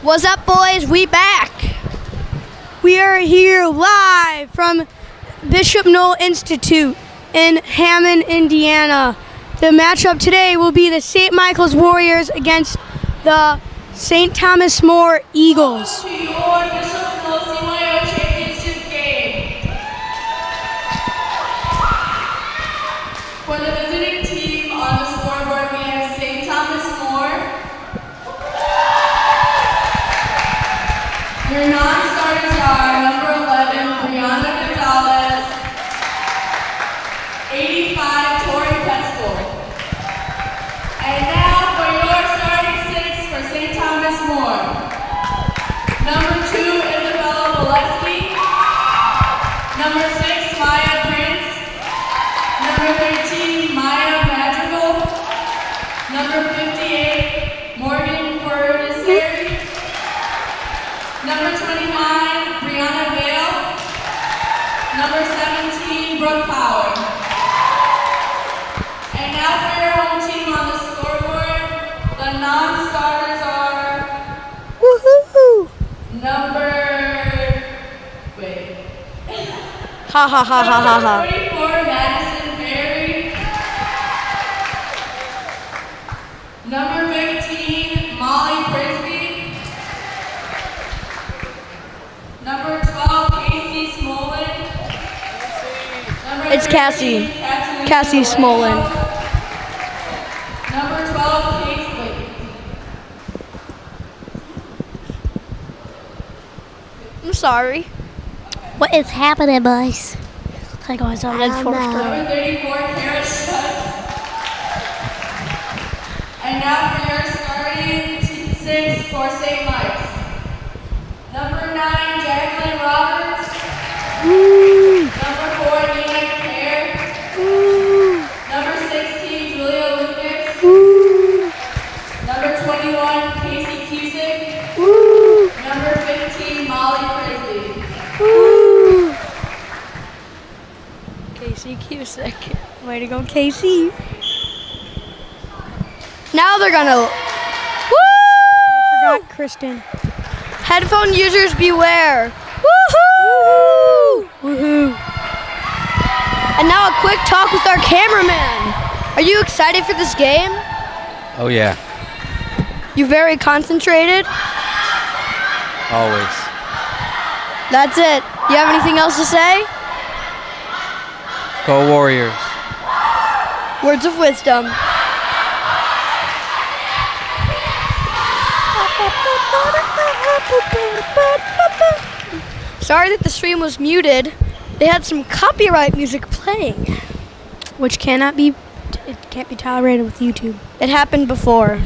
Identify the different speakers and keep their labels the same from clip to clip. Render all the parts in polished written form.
Speaker 1: What's up, boys? We back.
Speaker 2: We are here live from Bishop Noel Institute in Hammond, Indiana. The matchup today will be the St. Michael's Warriors against the St. Thomas More Eagles.
Speaker 3: Welcome to your Bishop Noel CYO Championship game. For the visiting team on the scoreboard, we have St. Thomas More. Your non-starters are number 11, Brianna Gonzalez, 85, Tori Pestel. And now for your starting six for St. Thomas More. Number 2, Isabella Bolesky. Number 6, Maya Prince. Number 13, Maya Madrigal. Number 58, Morgan Fernandez. Number 29, Brianna Vale. Number 17, Brooke Power. And now for your home team on the scoreboard, the non-starters are
Speaker 2: Woohoo!
Speaker 3: number,
Speaker 2: Ha ha ha ha ha ha.
Speaker 3: 44, Madison Berry. Number 15, Molly Frisbee. Number 12, Casey Smolin. Number
Speaker 1: It's Cassie.
Speaker 3: 13,
Speaker 1: Cassie Smolin.
Speaker 3: Number 12, Casey.
Speaker 1: I'm sorry.
Speaker 4: What is happening, boys? Like I was on the
Speaker 3: Number 34, Kara Schutz. And now for your starting six for St. Mike's. Number 9, Jacqueline Roberts. Number 4, Nina Kerr. Number 16, Julia Lucas. Number 21, Casey Cusick. Number 15, Molly Frisbee.
Speaker 2: Casey Cusick. Way to go, Casey.
Speaker 1: Now they're gonna. Woo!
Speaker 2: Forgot Kristen.
Speaker 1: Headphone users beware.
Speaker 2: Woohoo! Woohoo!
Speaker 1: And now a quick talk with our cameraman. Are you excited for this game?
Speaker 5: Oh yeah,
Speaker 1: You very concentrated?
Speaker 5: always.
Speaker 1: That's it. You have anything else to say?
Speaker 5: Go Warriors.
Speaker 1: Words of wisdom. Sorry that the stream was muted. They had some copyright music playing.
Speaker 2: Which can't be tolerated with YouTube.
Speaker 1: It happened before.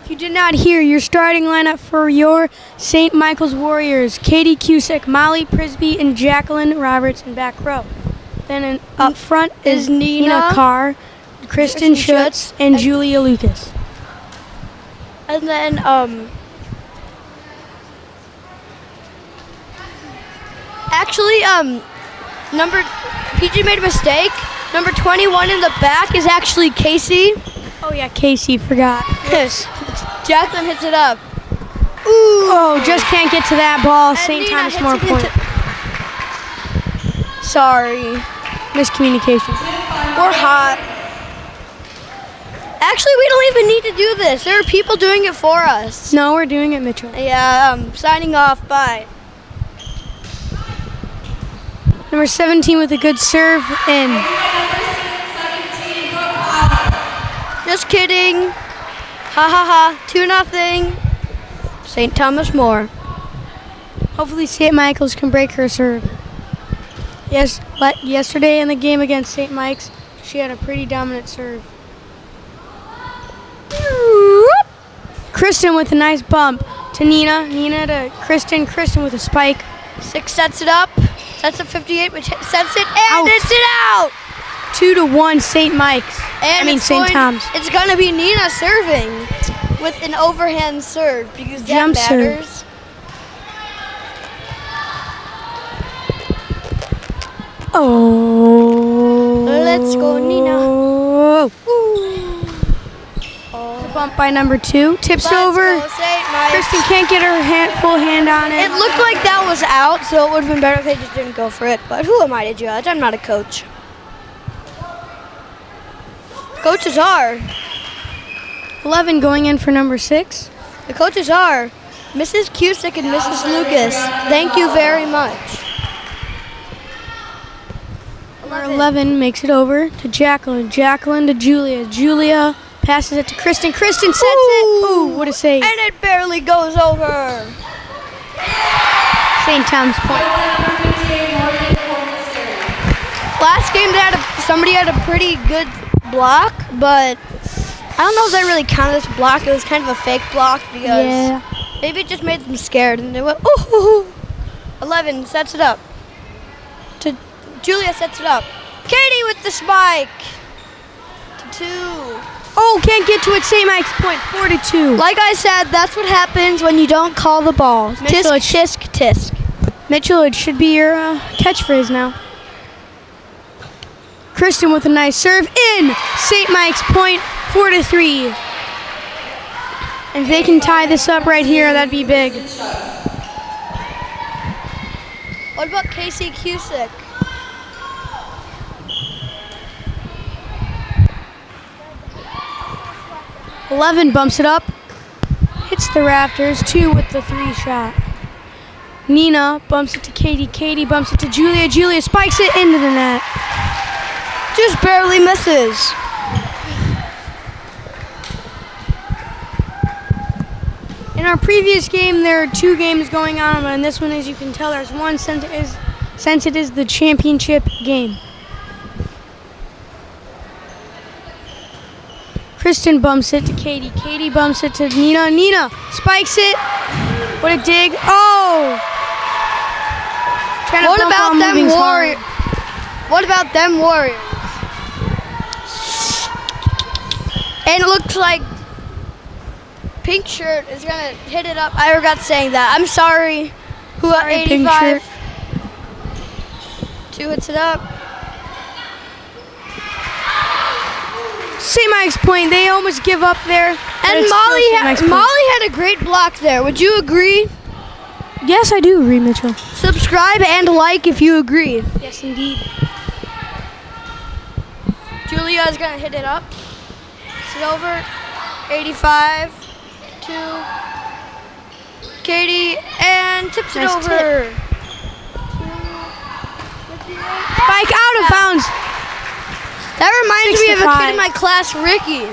Speaker 2: If you did not hear your starting lineup for your St. Michael's Warriors, Katie Cusick, Molly Prisby, and Jacqueline Roberts in back row. Then up front is Nina Carr, Kristen Schutz, and Julia Lucas.
Speaker 1: And then, actually, PG made a mistake. Number 21 in the back is actually Casey.
Speaker 2: Oh yeah, Casey, forgot.
Speaker 1: Yes. Jacqueline hits it up.
Speaker 2: Oh, just can't get to that ball.
Speaker 1: And
Speaker 2: St.
Speaker 1: Nina
Speaker 2: Thomas
Speaker 1: hits
Speaker 2: More
Speaker 1: it
Speaker 2: point.
Speaker 1: Sorry.
Speaker 2: Miscommunication.
Speaker 1: We're hot. Actually, we don't even need to do this. There are people doing it for us.
Speaker 2: No, we're doing it, Mitchell.
Speaker 1: Yeah, signing off. Bye.
Speaker 2: Number 17 with a good serve in.
Speaker 3: Number 17, Brooke Power.
Speaker 1: Just kidding. Ha ha ha. 2-0. St. Thomas More.
Speaker 2: Hopefully St. Michael's can break her serve. Yes, yesterday in the game against St. Mike's, she had a pretty dominant serve. Kristen with a nice bump to Nina. Nina to Kristen. Kristen with a spike.
Speaker 1: 6 sets it up. Sets up 58, which sets it and
Speaker 2: Out.
Speaker 1: it's it out.
Speaker 2: 2-1 St. Mike's.
Speaker 1: And
Speaker 2: St. Tom's.
Speaker 1: It's going to be Nina serving with an overhand serve because that
Speaker 2: Jump serve.
Speaker 1: matters.
Speaker 2: Oh.
Speaker 1: Let's go, Nina.
Speaker 2: Bump by number 2. Tips
Speaker 1: Let's
Speaker 2: over.
Speaker 1: go, St. Mike's.
Speaker 2: Kristen can't get her full hand on it.
Speaker 1: It looked like that was out, so it would have been better if they just didn't go for it. But who am I to judge? I'm not a coach. Coaches are.
Speaker 2: 11 going in for number 6.
Speaker 1: The coaches are Mrs. Cusick and Mrs. Lucas. Thank you very much.
Speaker 2: Number 11 makes it over to Jacqueline. Jacqueline to Julia. Julia passes it to Kristen. Kristen sets it. Ooh, what a save.
Speaker 1: And it barely goes over.
Speaker 2: St. Thomas point.
Speaker 1: Last game, somebody had a pretty good block, but I don't know if that really counted as a block. It was kind of a fake block because maybe it just made them scared, and they went, ooh. 11 sets it up. Julia sets it up. Katie with the spike. To 2.
Speaker 2: Oh, can't get to it. St. Mike's point, 4-2.
Speaker 1: Like I said, that's what happens when you don't call the ball.
Speaker 2: Mitchell,
Speaker 1: Tisk, tisk, tisk.
Speaker 2: Mitchell, it should be your catchphrase now. Kristen with a nice serve. In! St. Mike's point, 4-3. And if they can tie this up right here, that'd be big.
Speaker 1: What about Casey Cusick?
Speaker 2: Eleven bumps it up, hits the rafters, 2 with the 3 shot. Nina bumps it to Katie, Katie bumps it to Julia, Julia spikes it into the net.
Speaker 1: Just barely misses.
Speaker 2: In our previous game, there are 2 games going on, but in this one, as you can tell, there's one since it is the championship game. Kristen bumps it to Katie. Katie bumps it to Nina. Nina spikes it. What a dig. Oh!
Speaker 1: What about them Warriors? What about them Warriors? And it looks like pink shirt is going to hit it up. I forgot saying that. I'm sorry. Who at 85? 2 hits it up.
Speaker 2: St. Mike's point. They almost give up there.
Speaker 1: And Molly had a great block there. Would you agree?
Speaker 2: Yes, I do agree, Mitchell.
Speaker 1: Subscribe and like if you agree.
Speaker 2: Yes, indeed.
Speaker 1: Julia is going to hit it up. It's over. 85. 2. Katie and tips it over.
Speaker 2: Spike out of bounds.
Speaker 1: That reminds me of a kid in my class, Ricky.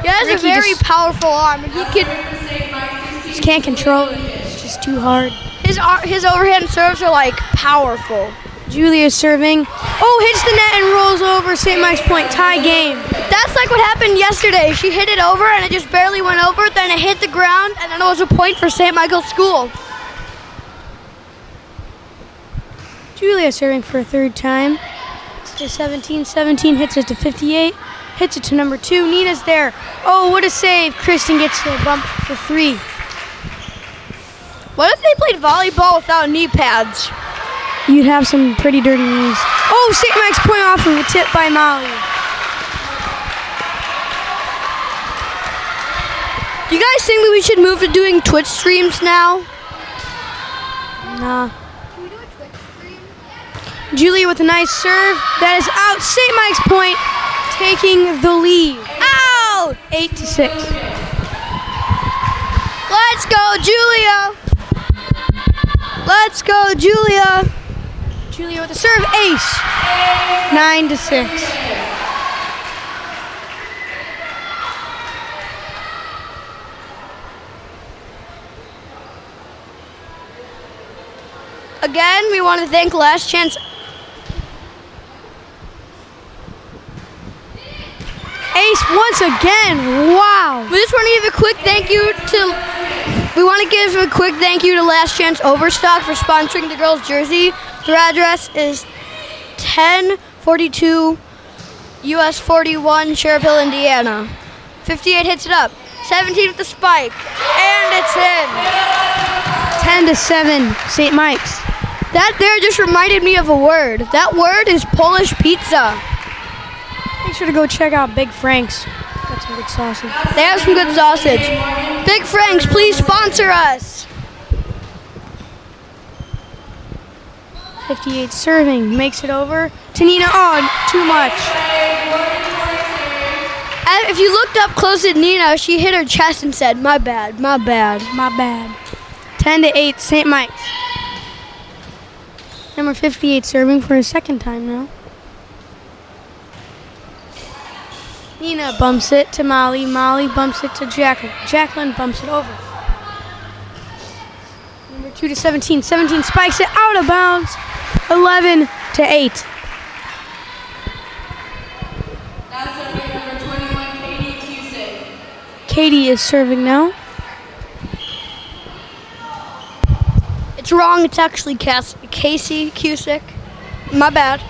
Speaker 1: He has a very powerful arm, and he
Speaker 2: just can't control it. It's just too hard.
Speaker 1: His overhand serves are like powerful.
Speaker 2: Julia's serving. Oh, hits the net and rolls over. St. Mike's point. Tie game.
Speaker 1: That's like what happened yesterday. She hit it over, and it just barely went over. Then it hit the ground, and then it was a point for St. Michael's School.
Speaker 2: Julia serving for a 3rd time. It's to 17. 17 hits it to 58. Hits it to number 2. Nina's there. Oh, what a save. Kristen gets the bump for 3.
Speaker 1: What if they played volleyball without knee pads?
Speaker 2: You'd have some pretty dirty knees. Oh, St. Mike's point off of a tip by Molly.
Speaker 1: Do you guys think that we should move to doing Twitch streams now?
Speaker 2: Nah. Can we do a Twitch stream? Julia with a nice serve. That is out. St. Mike's point taking the lead.
Speaker 1: Out!
Speaker 2: 8-6.
Speaker 1: Let's go, Julia. Let's go, Julia.
Speaker 2: Julia with a serve. Ace. 9-6.
Speaker 1: Again, we want to thank Last Chance.
Speaker 2: Ace once again. Wow.
Speaker 1: We just want to give a quick thank you to. We want to give a quick thank you to Last Chance Overstock for sponsoring the girls' jersey. Their address is 1042 US 41 Cherville, Indiana. 58 hits it up. 17 with the spike, and it's in.
Speaker 2: 10-7. St. Mike's.
Speaker 1: That there just reminded me of a word. That word is Polish pizza.
Speaker 2: Make sure to go check out Big Frank's. Got some good sausage.
Speaker 1: They have some good sausage. Big Frank's, please sponsor us.
Speaker 2: 58 serving, makes it over to Nina. Oh, too much.
Speaker 1: And if you looked up close at Nina, she hit her chest and said, "My bad, my bad,
Speaker 2: My bad. 10-8, St. Mike's. Number 58 serving for a second time now. Nina bumps it to Molly. Molly bumps it to Jacqueline. Jacqueline bumps it over. Number 2 to 17. 17 spikes it out of bounds. 11-8.
Speaker 3: Now serving number 21, Katie Cusick.
Speaker 2: Katie is serving now.
Speaker 1: It's wrong. It's actually Casey Cusick. My bad.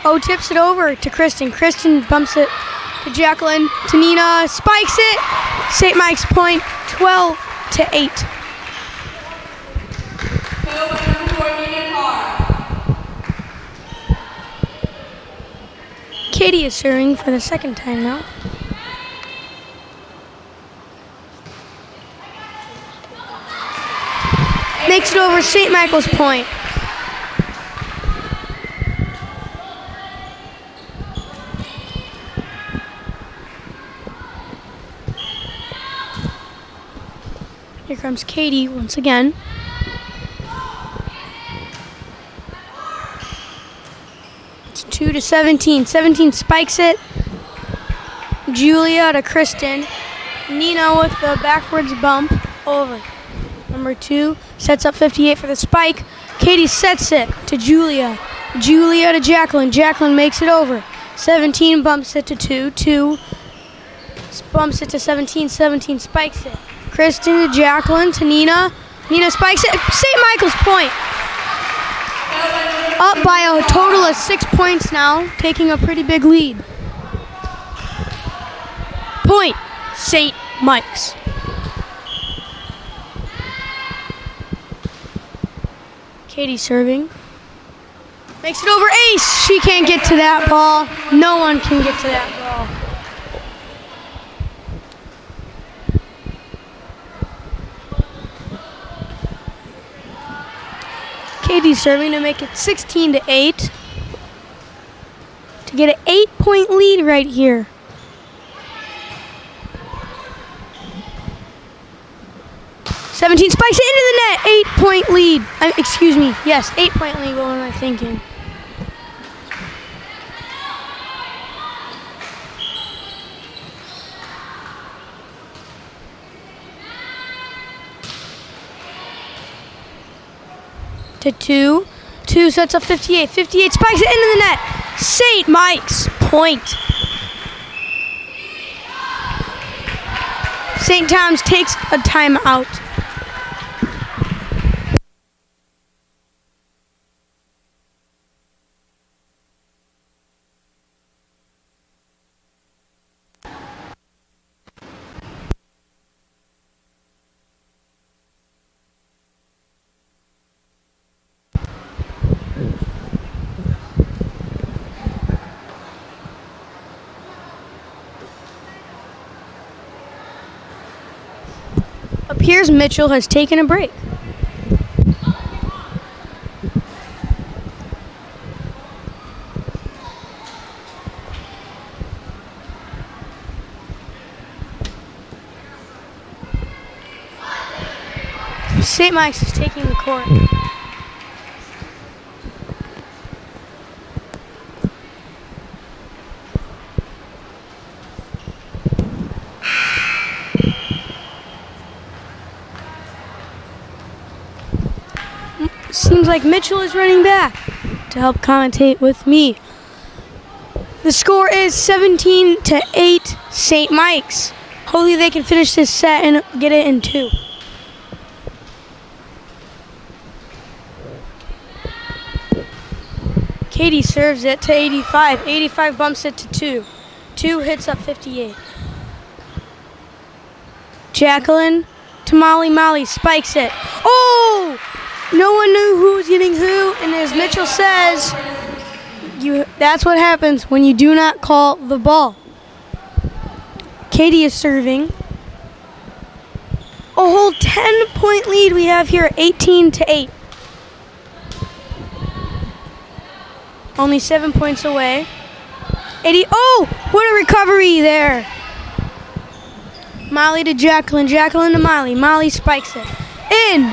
Speaker 2: Oh, tips it over to Kristen. Kristen bumps it to Jacqueline. To Nina. Spikes it. St. Mike's point. 12-8.
Speaker 3: Go by number 4, Nina Carr.
Speaker 2: Katie is serving for the second time now. Makes it over St. Michael's point. Here comes Katie once again. It's 2 to 17. 17 spikes it. Julia to Kristen. Nina with the backwards bump over. Number 2 sets up 58 for the spike. Katie sets it to Julia. Julia to Jacqueline. Jacqueline makes it over. 17 bumps it to 2. 2 bumps it to 17. 17 spikes it. Kristen to Jacqueline to Nina. Nina spikes it. St. Michael's point. Up by a total of 6 points now, taking a pretty big lead. Point, St. Mike's. Katie serving. Makes it over ace. She can't get to that ball. No one can get to that ball. Katie's serving to make it 16-8. To get an 8-point lead right here. Seventeen spikes it into the net. 8-point lead. Excuse me. Yes, 8-point lead. What am I thinking? To 2. 2 sets up 58. 58 spikes it into the net. St. Mike's point. St. Thomas takes a timeout. Appears Mitchell has taken a break. St. Mike's is taking the court. Seems like Mitchell is running back to help commentate with me. The score is 17-8 St. Mike's. Hopefully they can finish this set and get it in 2. Katie serves it to 85. 85 bumps it to 2. 2 hits up 58. Jacqueline to Molly. Molly spikes it. Oh! No one knew who was getting who, and as Mitchell says, that's what happens when you do not call the ball. Katie is serving. a whole 10-point lead we have here, 18-8. Only 7 points away. 80. Oh, what a recovery there. Molly to Jacqueline. Jacqueline to Molly. Molly spikes it. In.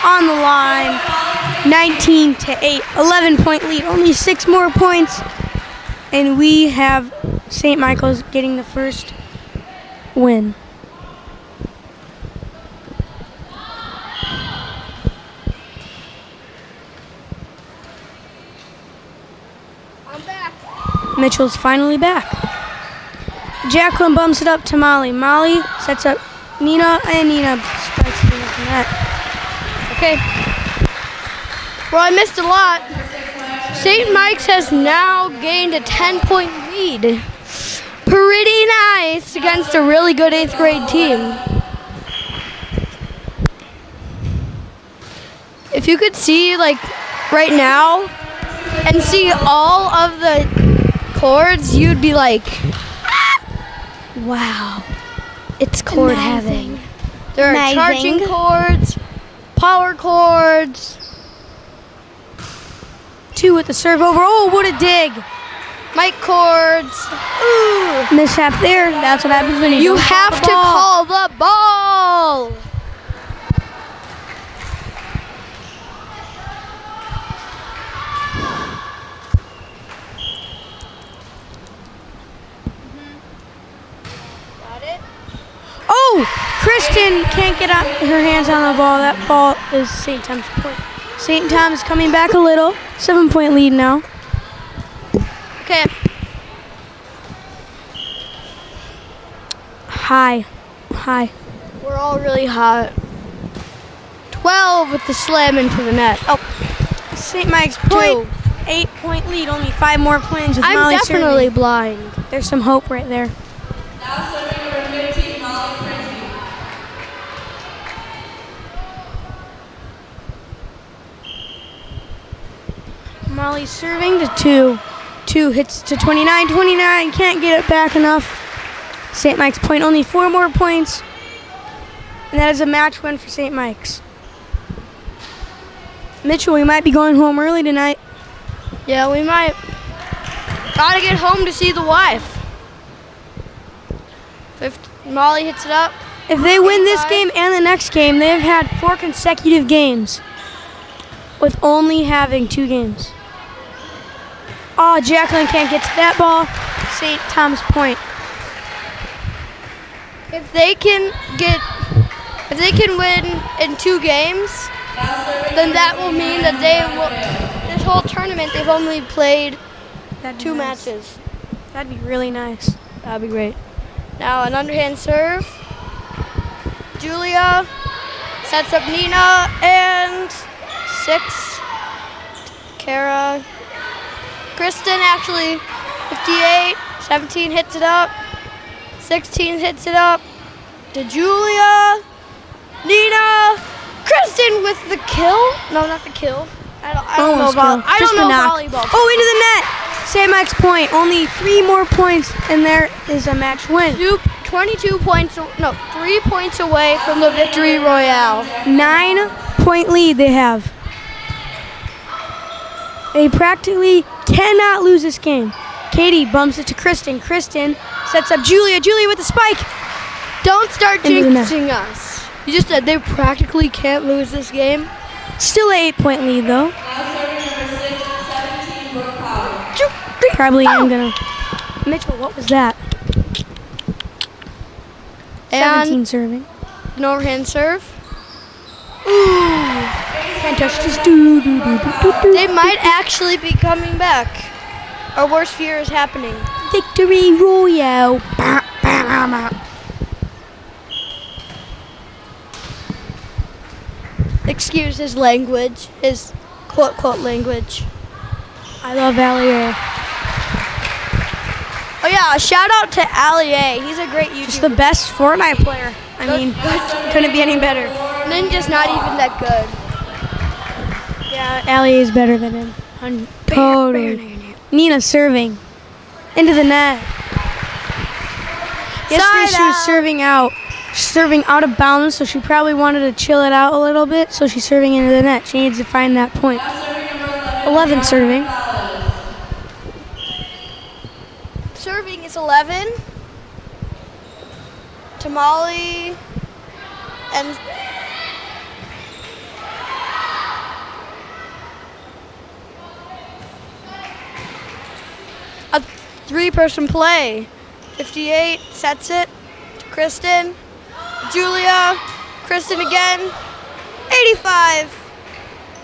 Speaker 2: On the line. 19-8. 11-point lead. Only 6 more points. And we have St. Michael's getting the first win.
Speaker 1: I'm back.
Speaker 2: Mitchell's finally back. Jacqueline bumps it up to Molly. Molly sets up Nina, and Nina spikes it into the net.
Speaker 1: Okay. Well, I missed a lot. St. Mike's has now gained a 10-point lead. Pretty nice against a really good 8th grade team. If you could see, like, right now and see all of the chords, you'd be like, wow, it's chord heaven. There are charging chords, power chords.
Speaker 2: 2 with the serve over. Oh, what a dig.
Speaker 1: Mic chords. Ooh.
Speaker 2: Mishap there. That's what happens when
Speaker 1: You have to call the ball. Got it?
Speaker 2: Oh, Kristen can't get her hands on the ball. That ball is St. Tom's point. St. Tom's coming back a little. 7-point lead now.
Speaker 1: Okay.
Speaker 2: High.
Speaker 1: We're all really hot. 12 with the slam into the net. Oh,
Speaker 2: St. Mike's point. 8-point lead. Only 5 more points with
Speaker 1: I'm
Speaker 2: Molly
Speaker 1: definitely
Speaker 2: serving.
Speaker 1: blind.
Speaker 2: There's some hope right there.
Speaker 3: Now serving number 15, Molly Frisbee.
Speaker 2: Molly serving to 2. 2 hits to 29. 29 can't get it back enough. St. Mike's point. Only 4 more points. And that is a match win for St. Mike's. Mitchell, we might be going home early tonight.
Speaker 1: Yeah, we might. Gotta get home to see the wife. Molly hits it up.
Speaker 2: If they win this game and the next game, they've had 4 consecutive games with only having 2 games. Oh, Jacqueline can't get to that ball. St. Tom's point.
Speaker 1: If they can win in 2 games, then that will mean that this whole tournament they've only played 2 matches.
Speaker 2: That'd be really nice.
Speaker 1: That'd be great. Now an underhand serve. Julia sets up Nina and 6. Kara. Kristen actually 58. 17 hits it up. 16 hits it up. To Julia. Nina. Kristen with the kill. No, not the kill. I don't know volleyball.
Speaker 2: Oh, into the net. St. Mike's point. Only 3 more points, and there is a match win.
Speaker 1: 22 points. No, 3 points away from the victory royale.
Speaker 2: 9-point lead they have. They practically cannot lose this game. Katie bumps it to Kristen. Kristen sets up Julia. Julia with the spike.
Speaker 1: Don't start jinxing us. You just said they practically can't lose this game.
Speaker 2: Still an 8-point lead, though.
Speaker 3: Now serving number 6, 17, Brooke Power.
Speaker 2: Probably am gonna. Mitchell, what was that?
Speaker 1: And
Speaker 2: 17 serving.
Speaker 1: an overhand serve.
Speaker 2: Ooh. Can't touch this.
Speaker 1: They might actually be coming back. Our worst fear is happening.
Speaker 2: Victory Royale.
Speaker 1: Excuse his language, his quote language.
Speaker 2: I love Allier.
Speaker 1: Oh yeah, a shout out to Allier. He's a great YouTuber.
Speaker 2: Just the best Fortnite player. I mean, couldn't be any better.
Speaker 1: Ninja's not even that good.
Speaker 2: Yeah, Allier is better than him. Totally. Nina serving. Into the net. Yesterday she was serving out. She's serving out of bounds, so she probably wanted to chill it out a little bit, so she's serving into the net. She needs to find that point. 11 serving.
Speaker 1: Serving is 11. Tamale and a three-person play. 58 sets it to Kristen. Julia, Kristen again. 85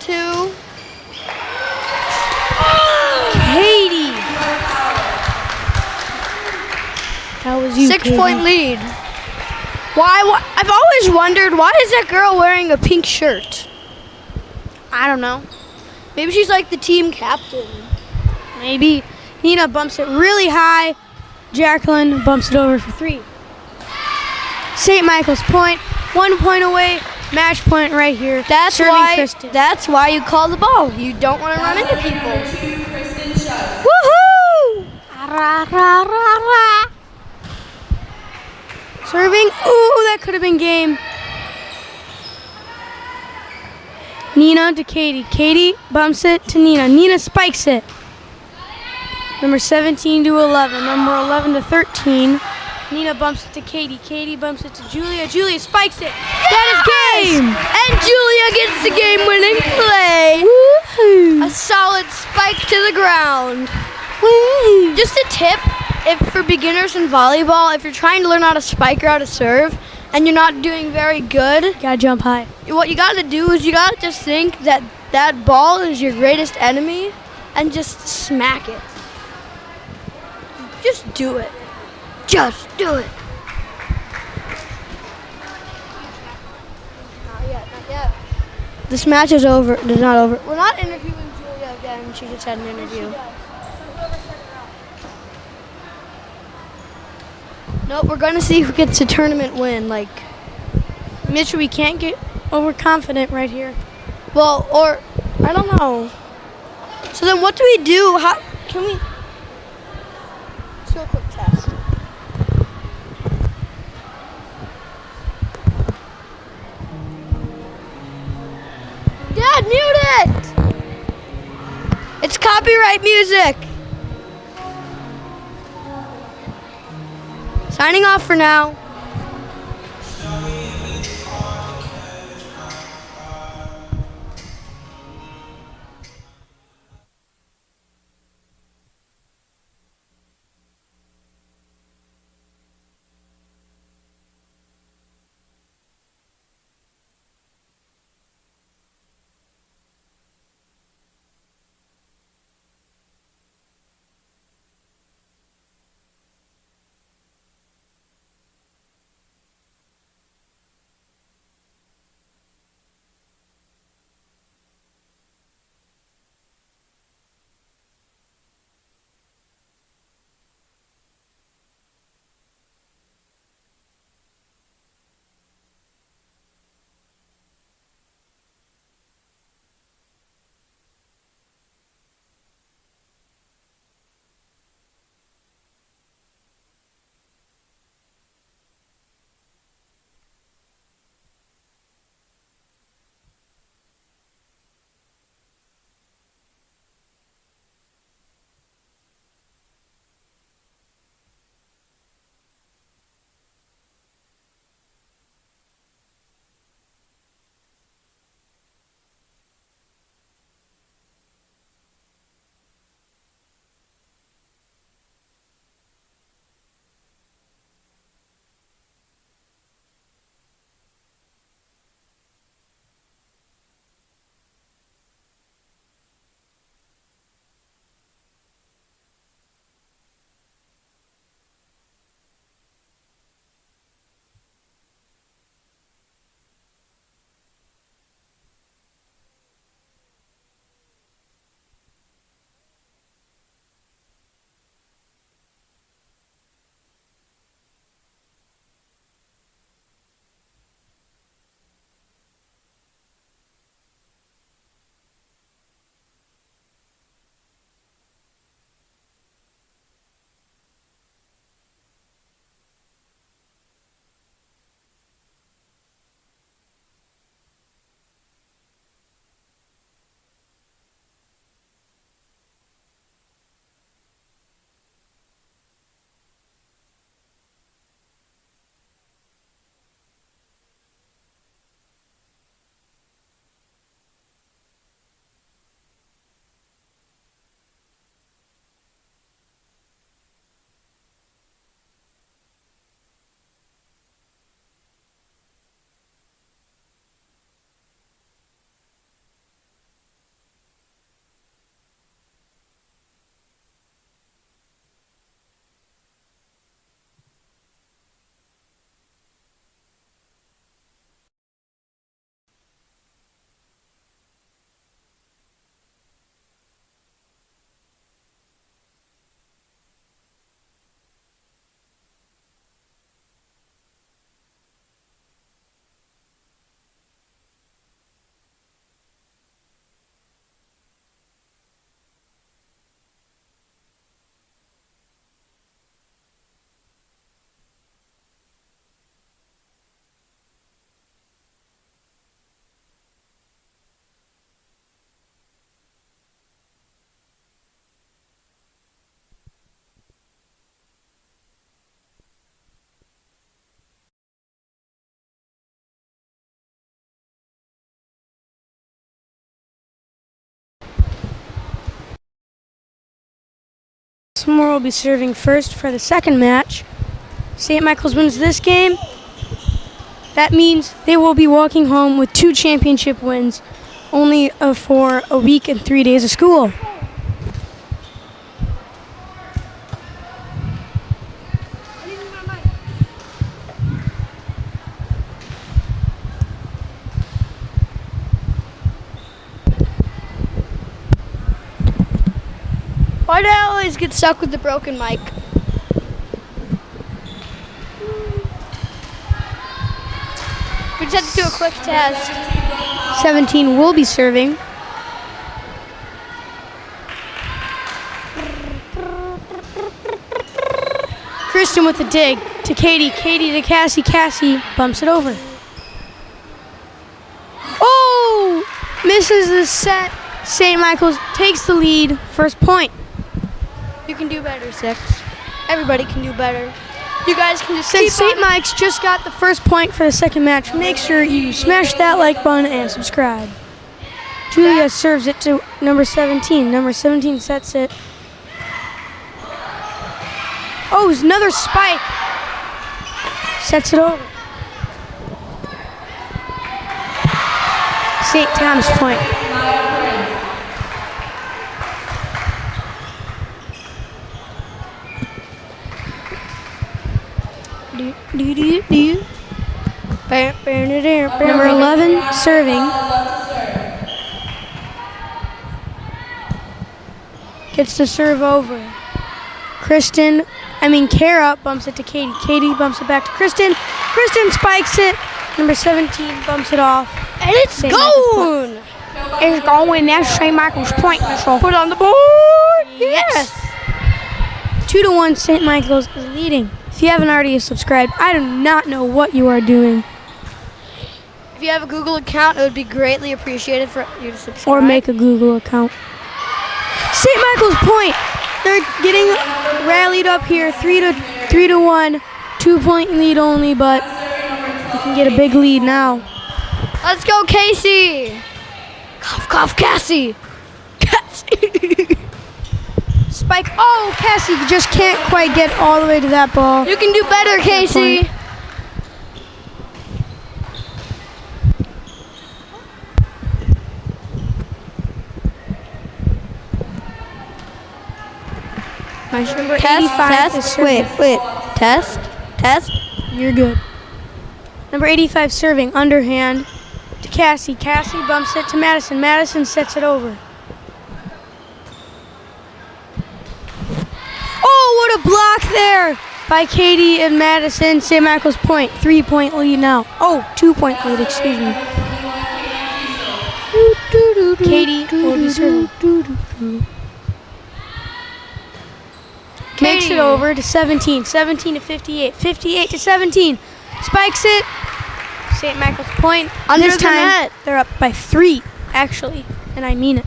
Speaker 1: to
Speaker 2: Katie. That was you,
Speaker 1: 6-point lead. Why? I've always wondered, why is that girl wearing a pink shirt?
Speaker 2: I don't know.
Speaker 1: Maybe she's like the team captain.
Speaker 2: Maybe. Nina bumps it really high. Jacqueline bumps it over for 3. St. Michael's point. 1 point away. Match point right here.
Speaker 1: That's
Speaker 2: serving
Speaker 1: why.
Speaker 2: Kristen.
Speaker 1: That's why you call the ball. You don't want to run into people.
Speaker 2: Woohoo! Serving. Ooh, that could have been game. Nina to Katie. Katie bumps it to Nina. Nina spikes it. Number 17 to 11. Number 11 to 13. Nina bumps it to Katie. Katie bumps it to Julia. Julia spikes it. That is game.
Speaker 1: And Julia gets the game-winning play.
Speaker 2: Woohoo!
Speaker 1: A solid spike to the ground.
Speaker 2: Woo!
Speaker 1: Just a tip, if for beginners in volleyball, if you're trying to learn how to spike or how to serve, and you're not doing very good,
Speaker 2: Gotta jump high.
Speaker 1: what you gotta do is you gotta just think that that ball is your greatest enemy, and just smack it. Just do it. Just do it. Not yet, not yet. This match is over. It's not over. We're not interviewing Julia again. She just had an interview. Nope, we're gonna see who gets a tournament win. Like,
Speaker 2: Mitchell, we can't get overconfident right here.
Speaker 1: well, or I don't know. So then, what do we do? How can we? Let's do a quick test. Dad, mute it! It's copyright music. Signing off for now.
Speaker 2: Moore will be serving first for the second match. St. Michael's wins this game. That means they will be walking home with 2 championship wins, only for a week and 3 days of school.
Speaker 1: Why do I always get stuck with the broken mic? We just have to do a quick test.
Speaker 2: 17 will be serving. Kristen with the dig to Katie. Katie to Cassie. Cassie bumps it over. Oh! Misses the set. St. Michael's takes the lead. First point.
Speaker 1: You can do better, 6. Everybody can do better. You guys can just
Speaker 2: Since St. Mike's just got the first point for the second match, make sure you smash that like button and subscribe. Julia serves it to number 17. Number 17 sets it. Oh, there's another spike. Sets it over. St. Thomas point. Number 11 serving. Gets the serve over. Kara bumps it to Katie. Katie bumps it back to Kristen. Kristen spikes it. Number 17 bumps it off.
Speaker 1: And it's going!
Speaker 2: It's going. That's St. Michael's point.
Speaker 1: Put on the board!
Speaker 2: Yes! 2-1, St. Michael's is leading. If you haven't already subscribed, I do not know what you are doing.
Speaker 1: If you have a Google account, it would be greatly appreciated for you to subscribe.
Speaker 2: Or make a Google account. St. Michael's point. They're getting rallied up here. 3-1. 2-point lead only, but you can get a big lead now.
Speaker 1: Let's go, Casey! Cough, cough, Cassie! Cassie!
Speaker 2: Spike. Oh, Cassie just can't quite get all the way to that ball.
Speaker 1: You can do better, Casey!
Speaker 2: Number 85 is serving.
Speaker 1: Wait. Test.
Speaker 2: You're good. Number 85 serving, underhand to Cassie. Cassie bumps it to Madison. Madison sets it over. Oh, what a block there by Katie and Madison. St. Michael's point. 3-point lead now. Oh, 2-point lead, excuse me. Katie will be serving. Makes it over to 17. 17 to 58. 58 to 17. Spikes it. St. Michael's point.
Speaker 1: Under
Speaker 2: this
Speaker 1: the
Speaker 2: time,
Speaker 1: net.
Speaker 2: they're up by 3, actually. And I mean it.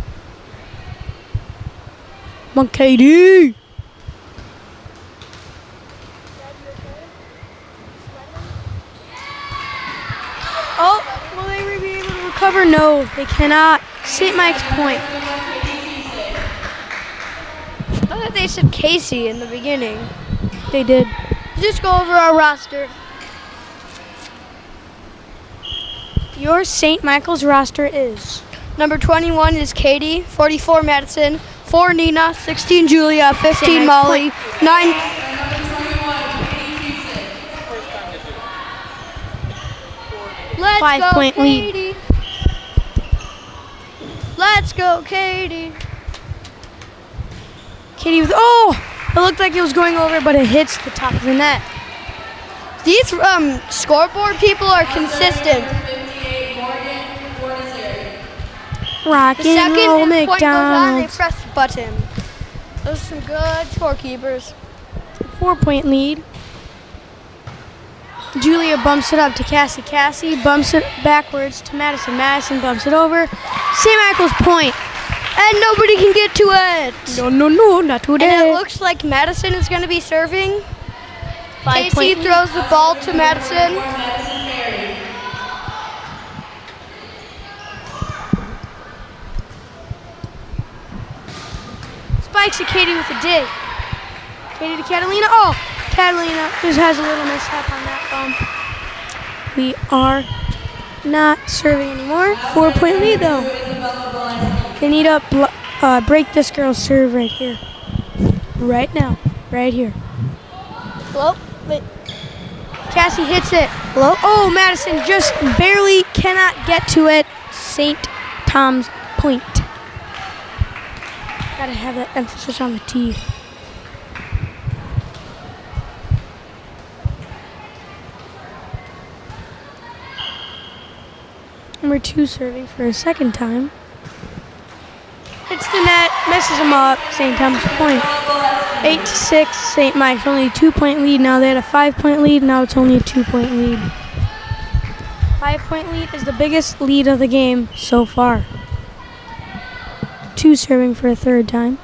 Speaker 2: Come on, Katie. Oh, will they be able to recover? No, they cannot. St. Mike's point.
Speaker 1: I thought they said Casey in the beginning.
Speaker 2: They did.
Speaker 1: Just go over our roster.
Speaker 2: Your St. Michael's roster is
Speaker 1: Number 21 is Katie, 44 Madison, 4 Nina, 16 Julia, 15 Molly, 9... Let's
Speaker 2: 5-point
Speaker 1: go,
Speaker 2: lead.
Speaker 1: Katie. Let's go, Katie.
Speaker 2: Katie with, it looked like it was going over, but it hits the top of the net.
Speaker 1: These scoreboard people are consistent.
Speaker 2: Rock
Speaker 1: The
Speaker 2: and roll
Speaker 1: second point goes on, they
Speaker 2: McDonald's.
Speaker 1: press the button. Those are some good scorekeepers.
Speaker 2: 4-point lead. Julia bumps it up to Cassie. Cassie bumps it backwards to Madison. Madison bumps it over. St. Michael's point.
Speaker 1: And nobody can get to it.
Speaker 2: No, not today.
Speaker 1: And it looks like Madison is going to be serving. Casey
Speaker 2: 5-point lead.
Speaker 1: throws the ball to Madison.
Speaker 2: Spikes to Katie with a dig. Katie to Catalina. Oh, Catalina just has a little mishap on that bump. We are not serving anymore. 4-point lead though. They need to break this girl's serve right here. Right now. Right here.
Speaker 1: Hello? Wait.
Speaker 2: Cassie hits it. Hello? Oh, Madison just barely cannot get to it. St. Tom's point. Gotta have that emphasis on the T. Number 2 serving for a second time. Hits the net, messes them up. St. Thomas point. 8-6. St. Mike's only a 2-point lead now. They had a 5-point lead. Now it's only a 2-point lead. 5-point lead is the biggest lead of the game so far. 2 serving for a third time.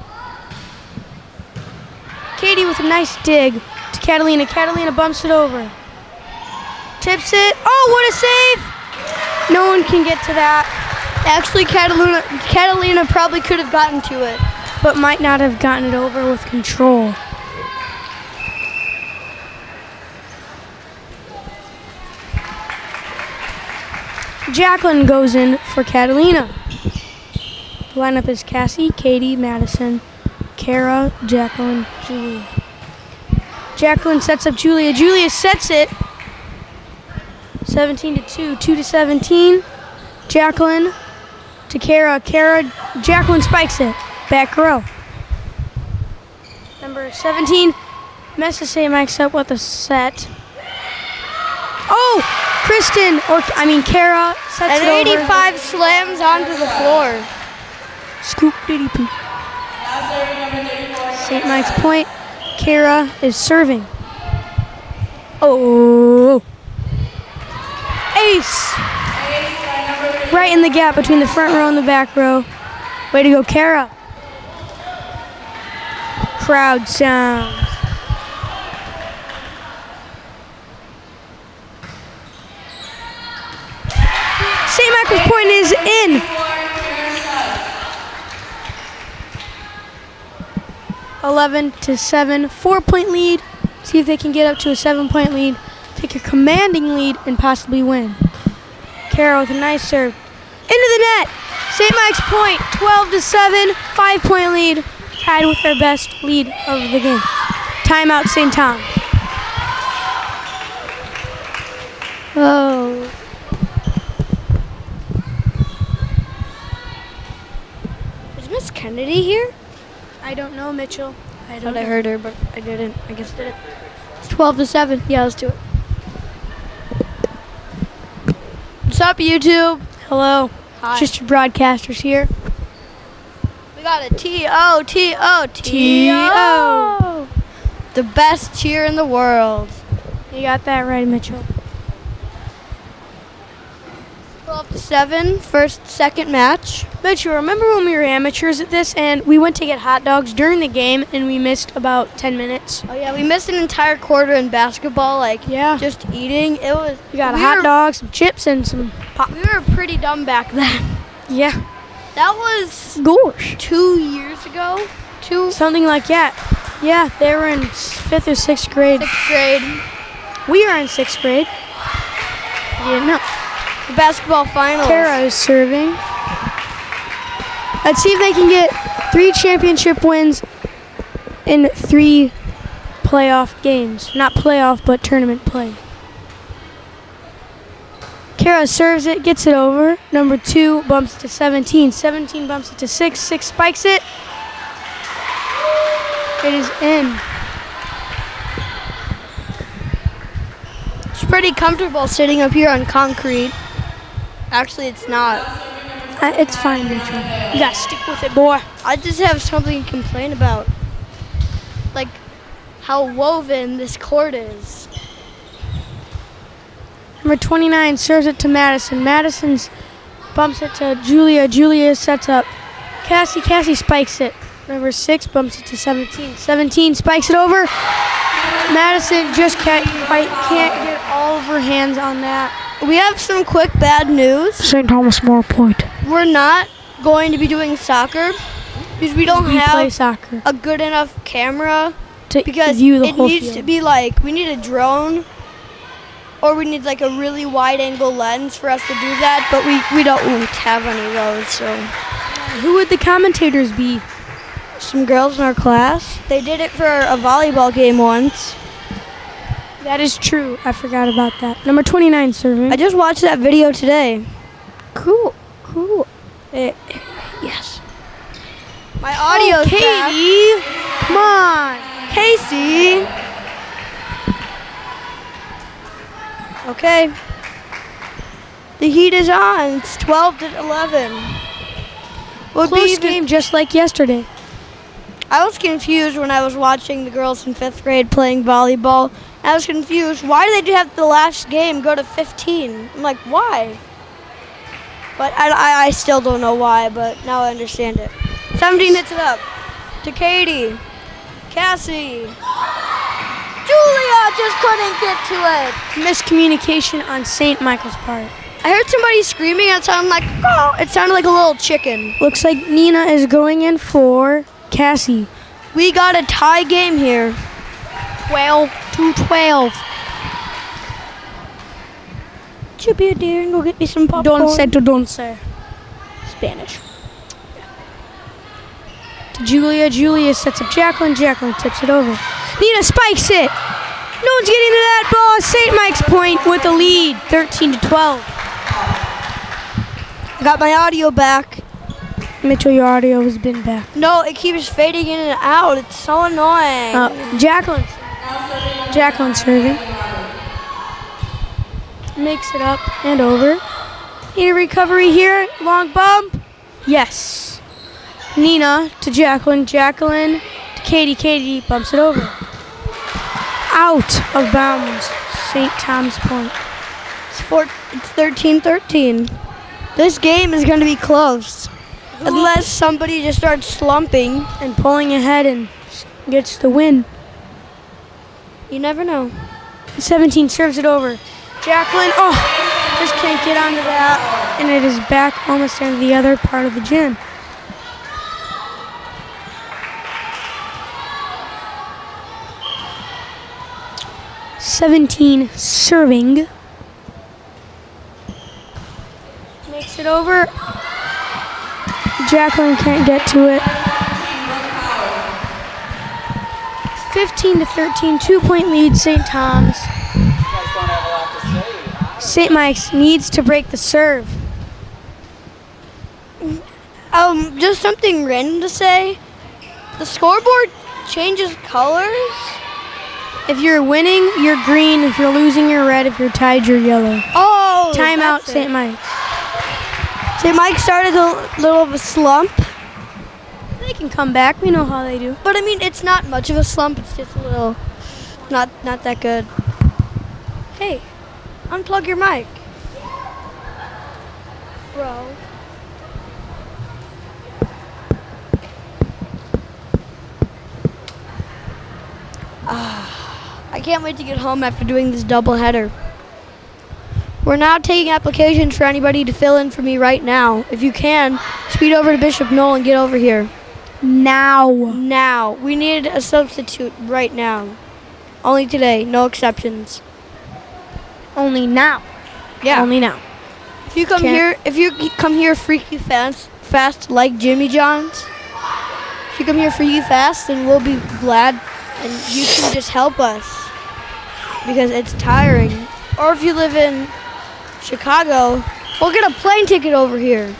Speaker 2: Katie with a nice dig to Catalina. Catalina bumps it over. Tips it. Oh, what a save! No one can get to that.
Speaker 1: Actually, Catalina probably could have gotten to it,
Speaker 2: but might not have gotten it over with control. Jacqueline goes in for Catalina. The lineup is Cassie, Katie, Madison, Kara, Jacqueline, Julia. Jacqueline sets up Julia. Julia sets it. 17-2, 2-17. Jacqueline to Kara. Jacqueline spikes it. Back row. Number 17 messes St. Mike's up with a set. Oh, Kara sets it over.
Speaker 1: And 85 slams onto the floor.
Speaker 2: Scoop diddy poo. St. Mike's point. Kara is serving. Oh. Ace. Right in the gap between the front row and the back row. Way to go, Kara. Crowd sounds. St. Michael's point is in. 11-7, 4-point lead. See if they can get up to a 7-point lead. Take a commanding lead and possibly win. Kara with a nice serve. Into the net. St. Mike's point, 12-7, 5-point lead. Tied with their best lead of the game. Timeout, St. Tom.
Speaker 1: Oh. Is Miss Kennedy here?
Speaker 2: I don't know, Mitchell.
Speaker 1: I thought I heard her, but I didn't. I guess I didn't. It's 12-7. Yeah, let's do it. What's up, YouTube?
Speaker 2: Hello.
Speaker 1: Hi.
Speaker 2: Just your broadcasters here.
Speaker 1: We got a T-O. The best cheer in the world.
Speaker 2: You got that right, Mitchell.
Speaker 1: 12-7, second match.
Speaker 2: Mitchell, remember when we were amateurs at this and we went to get hot dogs during the game and we missed about 10 minutes?
Speaker 1: Oh yeah, we missed an entire quarter in basketball, just eating. It was.
Speaker 2: We got a hot dog, some chips, and some pop.
Speaker 1: We were pretty dumb back then.
Speaker 2: Yeah.
Speaker 1: That was
Speaker 2: Gosh.
Speaker 1: 2 years ago.
Speaker 2: Something like that. Yeah, they were in 5th or 6th grade.
Speaker 1: 6th grade.
Speaker 2: We are in 6th grade.
Speaker 1: You didn't know. The basketball finals.
Speaker 2: Kara is serving. Let's see if they can get 3 championship wins in 3 playoff games. Not playoff, but tournament play. Kara serves it, gets it over. Number 2 bumps it to 17. 17 bumps it to 6. 6 spikes it. It is in.
Speaker 1: It's pretty comfortable sitting up here on concrete. Actually, it's not.
Speaker 2: It's fine, Mitchell. You gotta stick with it, boy.
Speaker 1: I just have something to complain about. Like how woven this court is.
Speaker 2: Number 29 serves it to Madison. Madison's bumps it to Julia. Julia sets up Cassie. Cassie spikes it. Number 6 bumps it to 17. 17 spikes it over. Madison just can't get all of her hands on that.
Speaker 1: We have some quick bad news.
Speaker 2: St. Thomas More point.
Speaker 1: We're not going to be doing soccer because we don't
Speaker 2: play
Speaker 1: have
Speaker 2: soccer.
Speaker 1: a good enough camera
Speaker 2: to
Speaker 1: because
Speaker 2: view the
Speaker 1: it
Speaker 2: whole
Speaker 1: needs
Speaker 2: field.
Speaker 1: to be like, we need a drone, or we need like a really wide angle lens for us to do that, but we don't have any of those, so.
Speaker 2: Who would the commentators be?
Speaker 1: Some girls in our class. They did it for a volleyball game once.
Speaker 2: That is true. I forgot about that. Number 29 serving.
Speaker 1: I just watched that video today.
Speaker 2: Cool.
Speaker 1: Yes. My audio's back.
Speaker 2: Katie, come on.
Speaker 1: Casey. Okay. The heat is on. It's 12-11.
Speaker 2: Close game just like yesterday.
Speaker 1: I was confused when I was watching the girls in 5th grade playing volleyball. I was confused. Why do they have the last game go to 15? I'm like, why? But I still don't know why, but now I understand it. 17 hits it up to Katie. Cassie. Julia just couldn't get to it.
Speaker 2: Miscommunication on St. Michael's part.
Speaker 1: I heard somebody screaming. It sounded like, oh, it sounded like a little chicken.
Speaker 2: Looks like Nina is going in for Cassie.
Speaker 1: We got a tie game here.
Speaker 2: 12-12.
Speaker 1: Should be a dear and go get me some popcorn.
Speaker 2: Don't say. Spanish. To Julia. Julia sets up Jacqueline. Jacqueline tips it over. Nina spikes it. No one's getting to that ball. St. Mike's point with the lead, 13-12.
Speaker 1: I got my audio back.
Speaker 2: Mitchell, your audio has been back.
Speaker 1: No, it keeps fading in and out. It's so annoying.
Speaker 2: Jacqueline serving. Makes it up and over. Need a recovery here. Long bump. Yes. Nina to Jacqueline. Jacqueline to Katie. Katie bumps it over. Out of bounds. St. Thomas point.
Speaker 1: It's 13-13. This game is going to be close. Unless somebody just starts slumping
Speaker 2: and pulling ahead and gets the win.
Speaker 1: You never know.
Speaker 2: 17 serves it over. Jacqueline, just can't get onto that. And it is back almost into the other part of the gym. (17) serving. Makes it over. Jacqueline can't get to it. 15-13, 2-point lead, St. Thomas. St. Mike's needs to break the serve.
Speaker 1: Just something random to say. The scoreboard changes colors.
Speaker 2: If you're winning, you're green. If you're losing, you're red. If you're tied, you're yellow.
Speaker 1: Oh,
Speaker 2: timeout, St. Mike's.
Speaker 1: St. Mike's started a little of a slump.
Speaker 2: They can come back. We know how they do.
Speaker 1: But I mean, it's not much of a slump. It's just a little, not that good. Hey, unplug your mic, bro. I can't wait to get home after doing this doubleheader. We're now taking applications for anybody to fill in for me right now. If you can, speed over to Bishop Knoll and get over here. Now. We need a substitute right now. Only today, no exceptions.
Speaker 2: Only now.
Speaker 1: Yeah.
Speaker 2: Only now.
Speaker 1: If you come here freaky fast like Jimmy John's, if you come here freaky fast, then we'll be glad and you can just help us because it's tiring. Or if you live in Chicago, we'll get a plane ticket over here.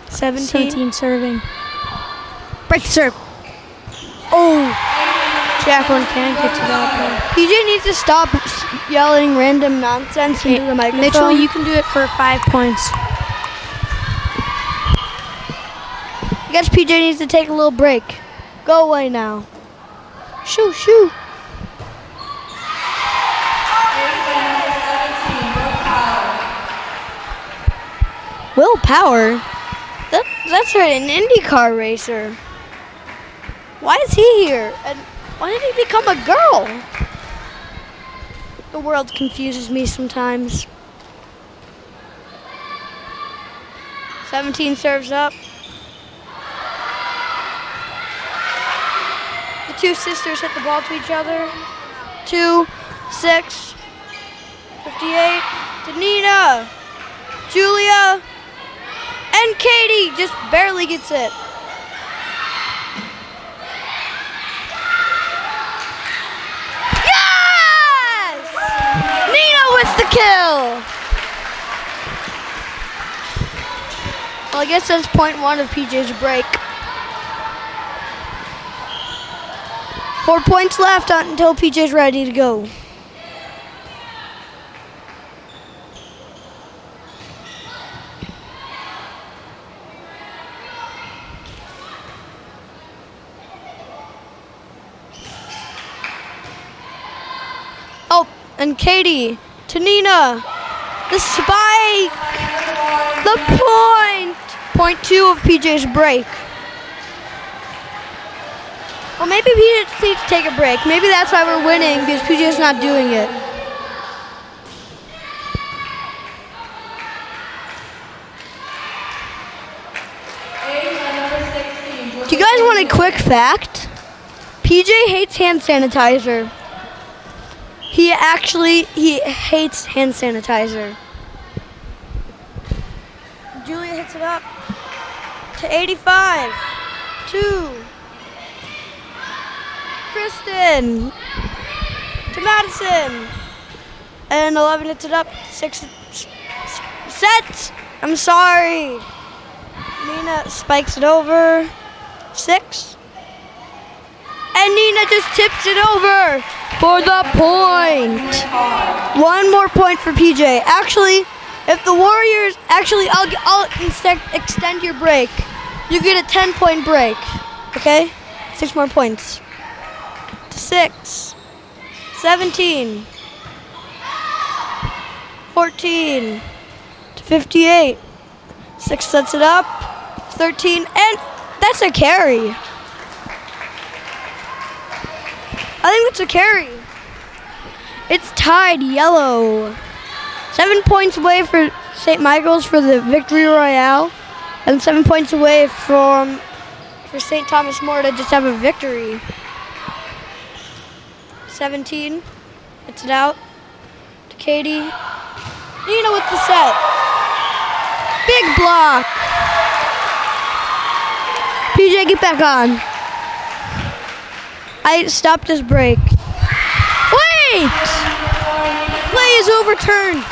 Speaker 2: 17 serving. Break the serve. Oh, Jacqueline can't get to that.
Speaker 1: PJ needs to stop yelling random nonsense into the microphone.
Speaker 2: Mitchell, you can do it for 5 points.
Speaker 1: I guess PJ needs to take a little break. Go away now. Shoo. Willpower? That's right, an IndyCar racer. Why is he here? And why did he become a girl? The world confuses me sometimes. 17 serves up. two sisters hit the ball to each other. 2, 6, 58 to Nina, Julia, and Katie just barely gets it. Yes! Nina with the kill. Well, I guess that's point 1 of PJ's break. 4 points left until PJ's ready to go. Oh, and Katie to Nina. The spike. The point. Point 2 of PJ's break. Well, maybe PJ just needs to take a break. Maybe that's why we're winning, because PJ's not doing it. Do you guys want a quick fact? PJ hates hand sanitizer. He hates hand sanitizer. Julia hits it up to 85. 2. Kristen to Madison. And 11 hits it up. 6 sets. I'm sorry. Nina spikes it over. 6. And Nina just tips it over for the point. 1 more point for PJ. Actually, if the Warriors, I'll extend your break. You get a 10-point break. Okay? 6 more points. 6, 17, 14 to 58. 6 sets it up. 13, and that's a carry. I think that's a carry. It's tied yellow. 7 points away for St. Michael's for the victory royale, and 7 points away for St. Thomas More to just have a victory. 17, hits it out to Katie. Nina with the set. Big block. PJ, get back on. I stopped his break. Wait! Play is overturned.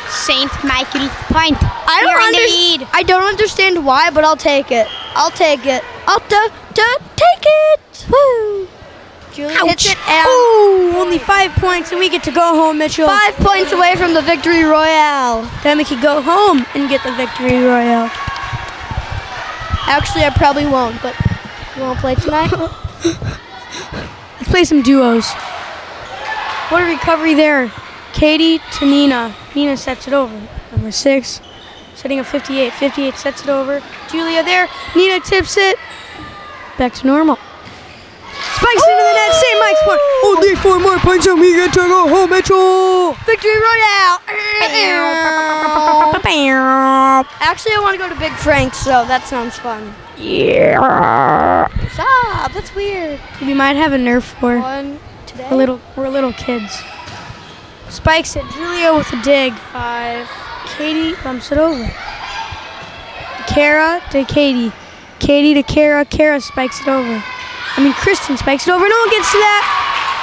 Speaker 4: St. Michael's point.
Speaker 1: I don't understand why, but I'll take it. I'll take it. Take it. Woo! Julie hits it and
Speaker 2: Only 5 points, and we get to go home, Mitchell.
Speaker 1: 5 points away from the victory royale.
Speaker 2: Then we could go home and get the victory royale.
Speaker 1: Actually, I probably won't, but you want to play tonight?
Speaker 2: Let's play some duos. What a recovery there. Katie to Nina. Nina sets it over. Number 6, setting up 58. 58 sets it over. Julia there. Nina tips it. Back to normal. Spikes into the net. St. Mike's point. Only 4 more points and we get to go home, Mitchell.
Speaker 1: Victory royale. Actually, I want to go to Big Frank's, so that sounds fun.
Speaker 2: Yeah.
Speaker 1: Stop. That's weird.
Speaker 2: We might have a Nerf war.
Speaker 1: 1 today.
Speaker 2: We're little kids. Spikes it. Julia with a dig. 5. Katie bumps it over. Kara to Katie. Katie to Kara. Kara spikes it over. Kristen spikes it over. No one gets to that.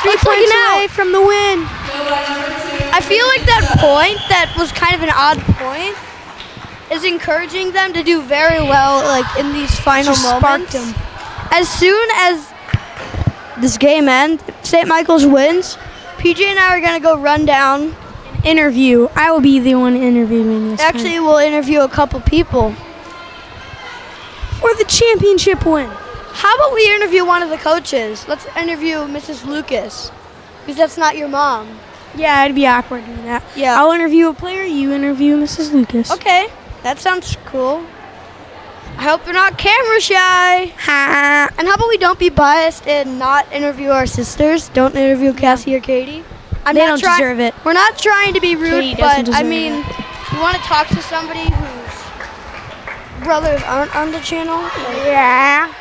Speaker 2: 3 points away from the win.
Speaker 1: I feel like that point, that was kind of an odd point, is encouraging them to do very well, like in these final moments.
Speaker 2: Sparked them.
Speaker 1: As soon as this game ends, St. Michael's wins, PJ and I are gonna go run down.
Speaker 2: Interview. I will be the one interviewing this.
Speaker 1: Actually, we'll interview a couple people
Speaker 2: for the championship win.
Speaker 1: How about we interview one of the coaches? Let's interview Mrs. Lucas, because that's not your mom.
Speaker 2: Yeah, it'd be awkward doing that.
Speaker 1: Yeah.
Speaker 2: I'll interview a player, you interview Mrs. Lucas.
Speaker 1: Okay, that sounds cool. I hope you're not camera shy. And how about we don't be biased and not interview our sisters? Don't interview Cassie or Katie.
Speaker 2: They don't deserve it.
Speaker 1: We're not trying to be rude,
Speaker 2: Katie doesn't
Speaker 1: but I
Speaker 2: deserve
Speaker 1: mean,
Speaker 2: it.
Speaker 1: you want to talk to somebody whose brothers aren't on the channel?
Speaker 2: Yeah.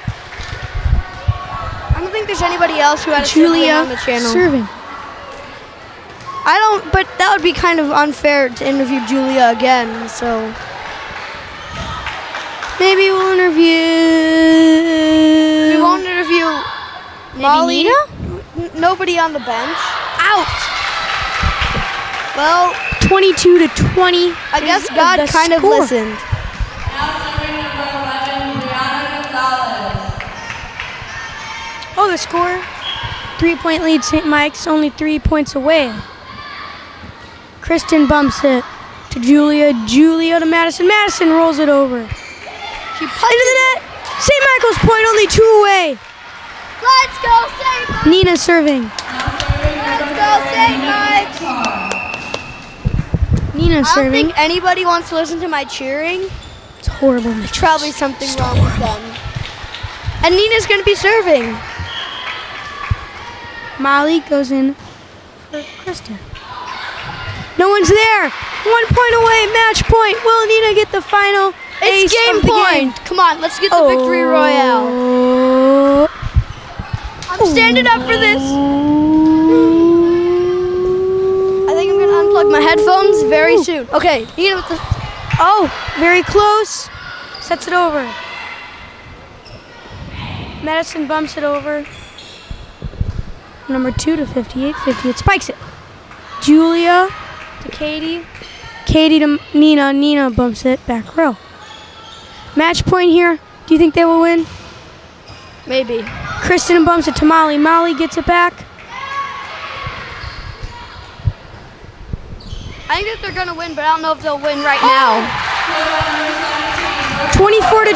Speaker 1: I don't think there's anybody else who had a
Speaker 2: Julia
Speaker 1: sibling on the channel.
Speaker 2: serving.
Speaker 1: I don't, but that would be kind of unfair to interview Julia again, so.
Speaker 2: Maybe we'll interview.
Speaker 1: We won't interview Molly.
Speaker 2: Nina?
Speaker 1: Nobody on the bench.
Speaker 2: Out.
Speaker 1: Well,
Speaker 2: 22 to 20.
Speaker 1: I guess
Speaker 2: is
Speaker 1: God
Speaker 2: the
Speaker 1: kind of
Speaker 2: score.
Speaker 1: listened.
Speaker 3: Now serving number 11, Brianna Gonzalez.
Speaker 2: Oh, the score. 3-point lead, St. Mike's only 3 points away. Kristen bumps it to Julia. Julia to Madison. Madison rolls it over.
Speaker 1: She
Speaker 2: Into the net. St. Michael's point, only 2 away.
Speaker 1: Let's go, St. Mike's!
Speaker 2: Nina serving.
Speaker 1: Let's go, St. Mike's!
Speaker 2: Nina
Speaker 1: I don't
Speaker 2: serving.
Speaker 1: think anybody wants to listen to my cheering.
Speaker 2: It's horrible.
Speaker 1: There's probably something wrong with them. And Nina's going to be serving.
Speaker 2: Molly goes in for Kristen. No one's there. 1 point away. Match point. Will Nina get the final
Speaker 1: It's
Speaker 2: ace
Speaker 1: game
Speaker 2: of the
Speaker 1: point.
Speaker 2: game?
Speaker 1: Come on, let's get the victory royale.
Speaker 2: Oh.
Speaker 1: I'm standing up for this. I think I'm going to unplug my headphones very soon. Okay, Nina with the...
Speaker 2: Oh, very close. Sets it over. Madison bumps it over. Number 2 to 58. 58 spikes it. Julia to Katie. Katie to Nina. Nina bumps it back row. Match point here. Do you think they will win?
Speaker 1: Maybe.
Speaker 2: Kristen bumps it to Molly. Molly gets it back.
Speaker 1: I think that they're going to win, but I don't know if they'll win right now.
Speaker 2: 24 to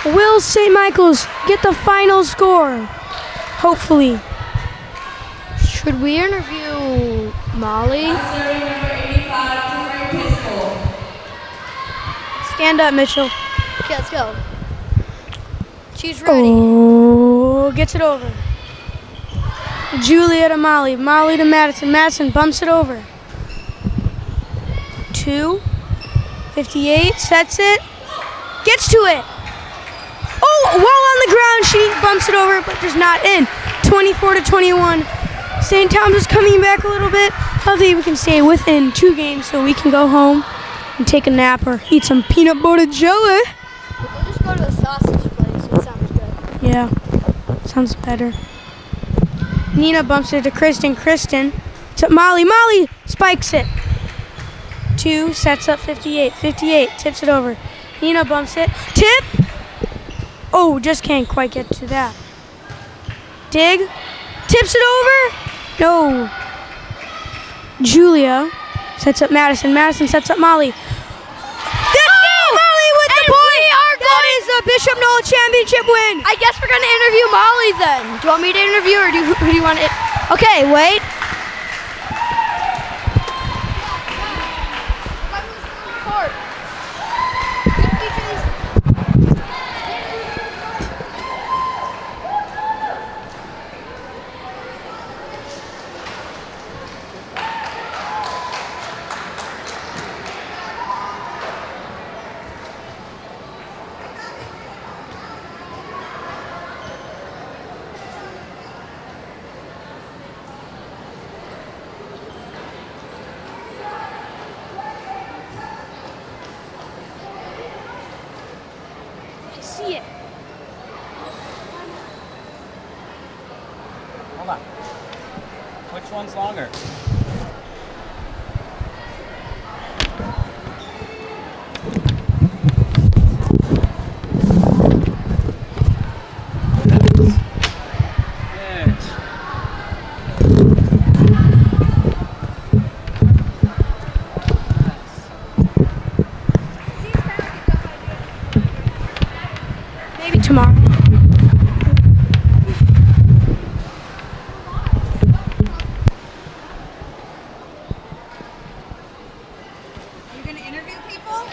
Speaker 2: 20. Will St. Michael's get the final score? Hopefully.
Speaker 1: Should we interview Molly?
Speaker 3: Serving number 85, Tori Pistol.
Speaker 2: Stand up, Mitchell.
Speaker 1: Okay, let's go. She's ready.
Speaker 2: Oh, gets it over. Julia to Molly. Molly to Madison. Madison bumps it over. 2. 58. Sets it. Gets to it. Oh, while on the ground, she bumps it over, but just not in. 24 to 21. St. Thomas is coming back a little bit. Hopefully we can stay within 2 games so we can go home and take a nap or eat some peanut butter jelly.
Speaker 1: We'll just go to the sausage place. It sounds good.
Speaker 2: Yeah, sounds better. Nina bumps it to Kristen. Kristen to Molly. Molly spikes it. 2 sets up 58. 58 tips it over. Nina bumps it. Tip. Oh, just can't quite get to that. Dig. Tips it over. No. Julia sets up Madison. Madison sets up Molly. Molly with the point. That is a Bishop Noel championship win.
Speaker 1: I guess we're going to interview Molly then. Do you want me to interview or who do you want it? Okay, wait.
Speaker 2: See it.
Speaker 5: Hold on. Which one's longer?
Speaker 2: Maybe tomorrow.
Speaker 3: You going to interview people?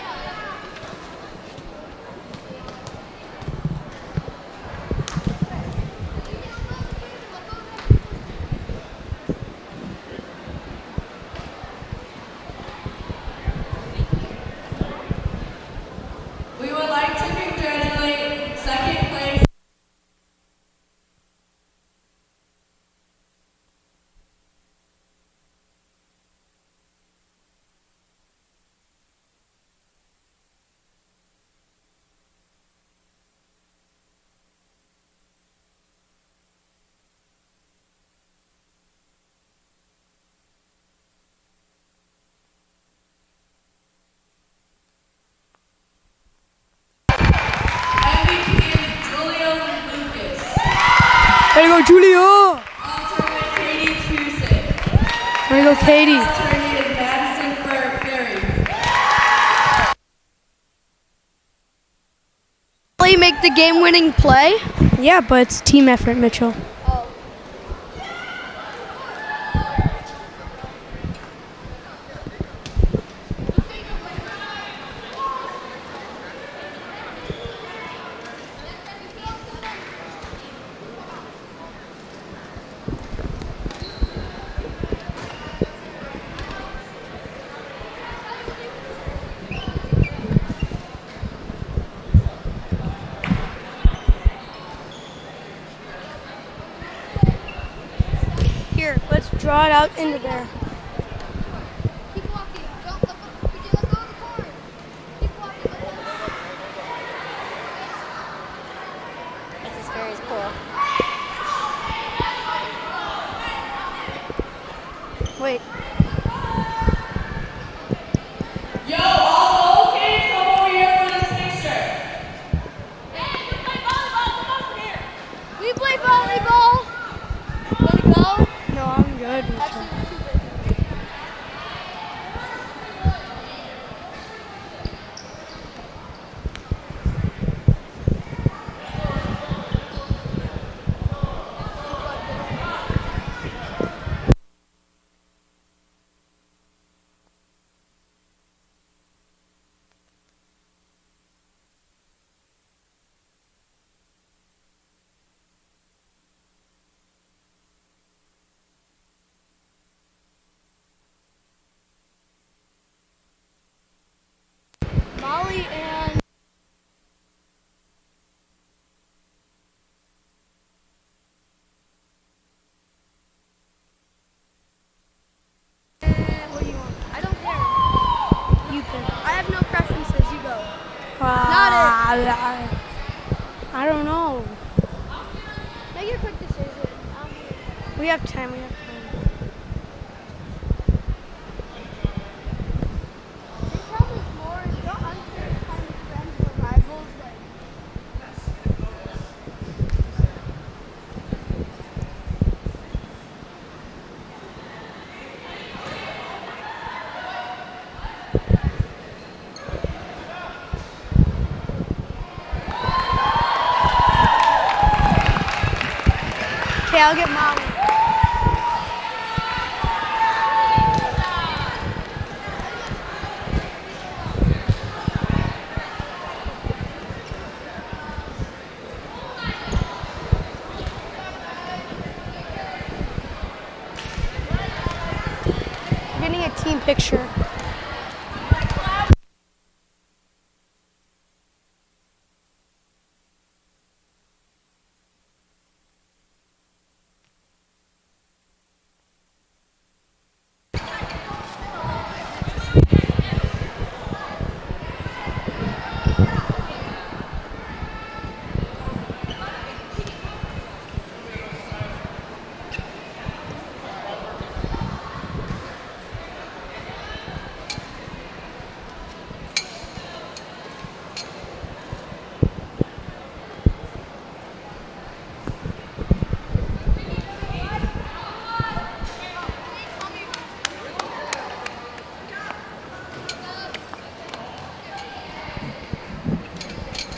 Speaker 3: We would like to congratulate second place
Speaker 2: Katie.
Speaker 3: Tourney is Madison Ferry.
Speaker 1: Molly make the game-winning play?
Speaker 2: Yeah, but it's team effort, Mitchell. Here, let's draw it out into there.
Speaker 1: Keep walking. Don't let go of the cord. Keep walking.
Speaker 4: This is very cool.
Speaker 2: Wait.
Speaker 3: Yo, all the kids, come over here for this picture.
Speaker 1: We play volleyball. Want to go?
Speaker 2: No, I'm good, Mitchell.
Speaker 1: Molly and what do you want? I don't care.
Speaker 2: You pick.
Speaker 1: I have no preferences. You go.
Speaker 2: I don't know.
Speaker 1: Make your quick decision.
Speaker 2: We have time. We have time.
Speaker 1: The problem is more is don't unfair kind of friends or rivals.
Speaker 2: Okay, I'll get Molly. We're getting a team picture.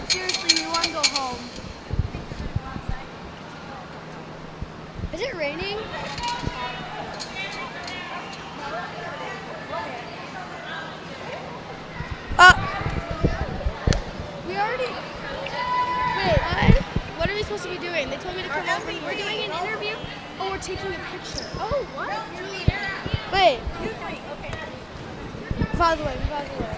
Speaker 1: Seriously, we want to go home. Is it raining? We already. Wait, what are we supposed to be doing? They told me to come over. We're doing an interview. Oh, we're taking a picture. Oh, what? Wait. By the way, by the way.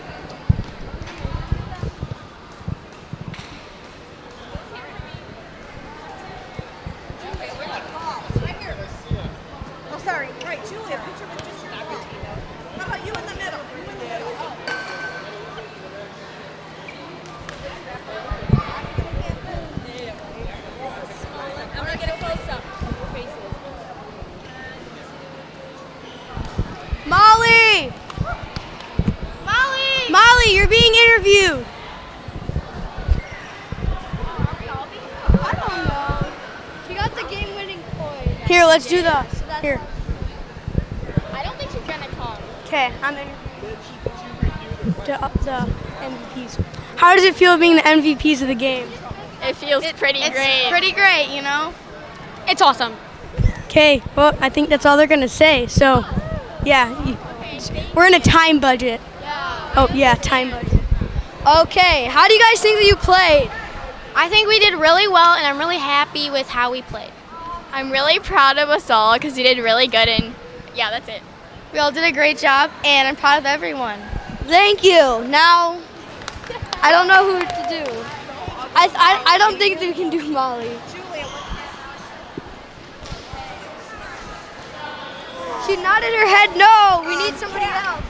Speaker 6: Oh, sorry. Right, Julia, picture with just your ball. How about you in the middle? You in the middle.
Speaker 3: I'm gonna get a close up. Your faces.
Speaker 2: Molly!
Speaker 1: Molly!
Speaker 2: Molly, you're being interviewed.
Speaker 1: I don't know. She got the game-winning point.
Speaker 2: Here, let's do the. Here.
Speaker 1: I don't think she's
Speaker 2: Okay, I'm the MVPs. How does it feel being the MVPs of the game?
Speaker 7: It feels pretty great.
Speaker 8: Pretty great, you know?
Speaker 7: It's awesome.
Speaker 2: Okay, well, I think that's all they're going to say. So, yeah, we're in a time budget. Oh, yeah, time budget.
Speaker 1: Okay, how do you guys think that you played?
Speaker 7: I think we did really well, and I'm really happy with how we played. I'm really proud of us all because we did really good, and yeah, that's it.
Speaker 8: We all did a great job, and I'm proud of everyone.
Speaker 1: Thank you. Now, I don't know who to do. I don't think that we can do Molly. She nodded her head no. We need somebody else.